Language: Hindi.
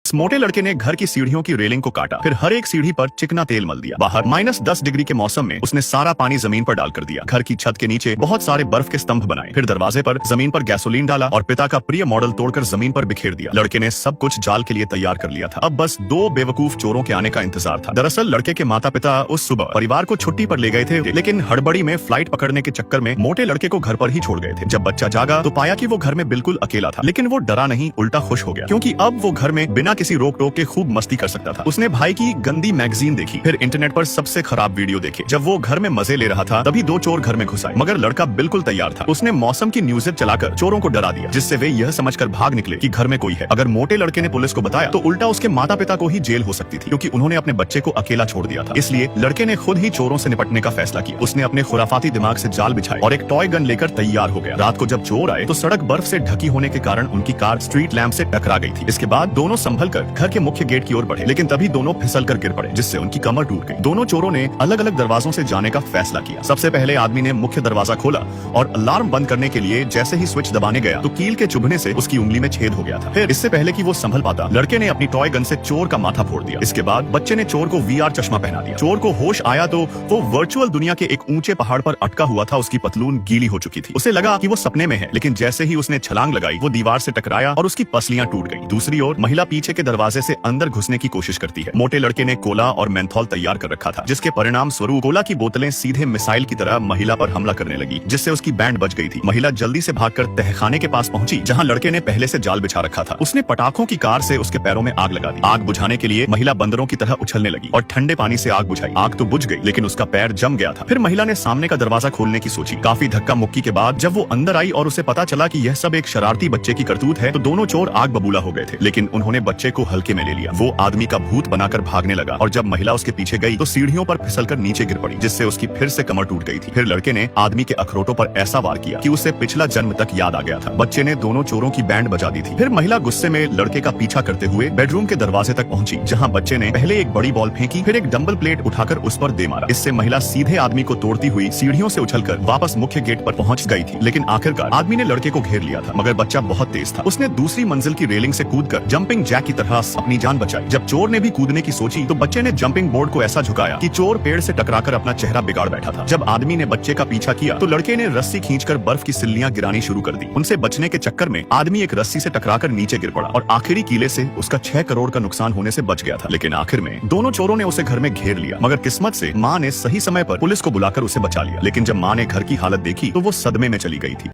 इस मोटे लड़के ने घर की सीढ़ियों की रेलिंग को काटा, फिर हर एक सीढ़ी पर चिकना तेल मल दिया। बाहर -10 डिग्री के मौसम में उसने सारा पानी जमीन पर डालकर दिया। घर की छत के नीचे बहुत सारे बर्फ के स्तंभ बनाए, फिर दरवाजे पर जमीन पर गैसोलीन डाला और पिता का प्रिय मॉडल तोड़कर जमीन पर बिखेर दिया। लड़के ने सब कुछ जाल के लिए तैयार कर लिया था। अब बस 2 बेवकूफ चोरों के आने का इंतजार था। दरअसल लड़के के माता पिता उस सुबह परिवार को छुट्टी पर ले गए थे, लेकिन हड़बड़ी में फ्लाइट पकड़ने के चक्कर में मोटे लड़के को घर पर ही छोड़ गए थे। जब बच्चा जागा तो पाया कि वो घर में बिल्कुल अकेला था, लेकिन वो डरा नहीं, उल्टा खुश हो गया, क्योंकि अब वो घर में बिना किसी रोक टोक के खूब मस्ती कर सकता था। उसने भाई की गंदी मैगजीन देखी, फिर इंटरनेट पर सबसे खराब वीडियो देखे। जब वो घर में मजे ले रहा था तभी 2 चोर घर में घुस आए, मगर लड़का बिल्कुल तैयार था। उसने मौसम की न्यूज़ चलाकर चोरों को डरा दिया, जिससे वे यह समझकर भाग निकले कि घर में कोई है। अगर मोटे लड़के ने पुलिस को बताया तो उल्टा उसके माता पिता को ही जेल हो सकती थी, क्योंकि उन्होंने अपने बच्चे को अकेला छोड़ दिया था। इसलिए लड़के ने खुद ही चोरों से निपटने का फैसला किया। उसने अपने खुराफाती दिमाग से जाल बिछाए और एक टॉय गन लेकर तैयार हो गया। रात को जब चोर आए तो सड़क बर्फ से ढकी होने के कारण उनकी कार स्ट्रीट लैंप से टकरा गई थी। इसके बाद दोनों संभल कर घर के मुख्य गेट की ओर बढ़े, लेकिन तभी दोनों फिसल कर गिर पड़े, जिससे उनकी कमर टूट गई। दोनों चोरों ने अलग अलग दरवाजों से जाने का फैसला किया। सबसे पहले आदमी ने मुख्य दरवाजा खोला और अलार्म बंद करने के लिए जैसे ही स्विच दबाने गया तो कील के चुभने से उसकी उंगली में छेद हो गया था। फिर इससे पहले कि वो संभल पाता, लड़के ने अपनी टॉय गन से चोर का माथा फोड़ दिया। इसके बाद बच्चे ने चोर को VR चश्मा पहना दिया। चोर को होश आया तो वो वर्चुअल दुनिया के एक ऊंचे पहाड़ पर अटका हुआ था। उसकी पतलून गीली हो चुकी थी। उसे लगा कि वो सपने में है, लेकिन जैसे ही उसने छलांग लगाई वो दीवार से टकराया और उसकी पसलियां टूट गई। दूसरी ओर महिला पीछे के दरवाजे से अंदर घुसने की कोशिश करती है। मोटे लड़के ने कोला और मेंथॉल तैयार कर रखा था, जिसके परिणाम स्वरूप कोला की बोतलें सीधे मिसाइल की तरह महिला पर हमला करने लगी, जिससे उसकी बैंड बच गई थी। महिला जल्दी से भागकर तहखाने के पास पहुंची, जहां लड़के ने पहले से जाल बिछा रखा था। उसने पटाखों की कार से उसके पैरों में आग लगा दी। आग बुझाने के लिए महिला बंदरों की तरह उछलने लगी और ठंडे पानी से आग बुझाई। आग तो बुझ गई, लेकिन उसका पैर जम गया था। फिर महिला ने सामने का दरवाजा खोलने की सोची। काफी धक्का मुक्की के बाद जब वो अंदर आई और उसे पता चला कि यह सब एक शरारती बच्चे की करतूत है, तो दोनों चोर आग बबूला हो गए थे, लेकिन उन्होंने बच्चे को हल्के में ले लिया। वो आदमी का भूत बनाकर भागने लगा और जब महिला उसके पीछे गई तो सीढ़ियों पर फिसलकर नीचे गिर पड़ी, जिससे उसकी फिर से कमर टूट गई थी। फिर लड़के ने आदमी के अखरोटों पर ऐसा वार किया कि उसे पिछला जन्म तक याद आ गया था। बच्चे ने दोनों चोरों की बैंड बजा दी थी। फिर महिला गुस्से में लड़के का पीछा करते हुए बेडरूम के दरवाजे तक पहुंची, जहां बच्चे ने पहले एक बड़ी बॉल फेंकी, फिर एक डंबल प्लेट उठाकर उस पर दे मारा। इससे महिला सीधे आदमी को तोड़ती हुई सीढ़ियों से उछलकर वापस मुख्य गेट पर पहुंच गई थी। लेकिन आखिरकार आदमी ने लड़के को घेर लिया था, मगर बच्चा बहुत तेज था। उसने दूसरी मंजिल की रेलिंग से कूदकर जंपिंग जैक की तरह अपनी जान बचाई। जब चोर ने भी कूदने की सोची तो बच्चे ने जंपिंग बोर्ड को ऐसा झुकाया कि चोर पेड़ से टकराकर अपना चेहरा बिगाड़ बैठा था। जब आदमी ने बच्चे का पीछा किया तो लड़के ने रस्सी खींचकर बर्फ की सिल्लियां गिरानी शुरू कर दी। उनसे बचने के चक्कर में आदमी एक रस्सी से टकराकर नीचे गिर पड़ा और आखिरी कीले से उसका 6 करोड़ का नुकसान होने से बच गया था। लेकिन आखिर में दोनों चोरों ने उसे घर में घेर लिया, मगर किस्मत से माँ ने सही समय पर पुलिस को बुलाकर उसे बचा लिया। लेकिन जब माँ ने घर की हालत देखी तो वो सदमे में चली गई थी।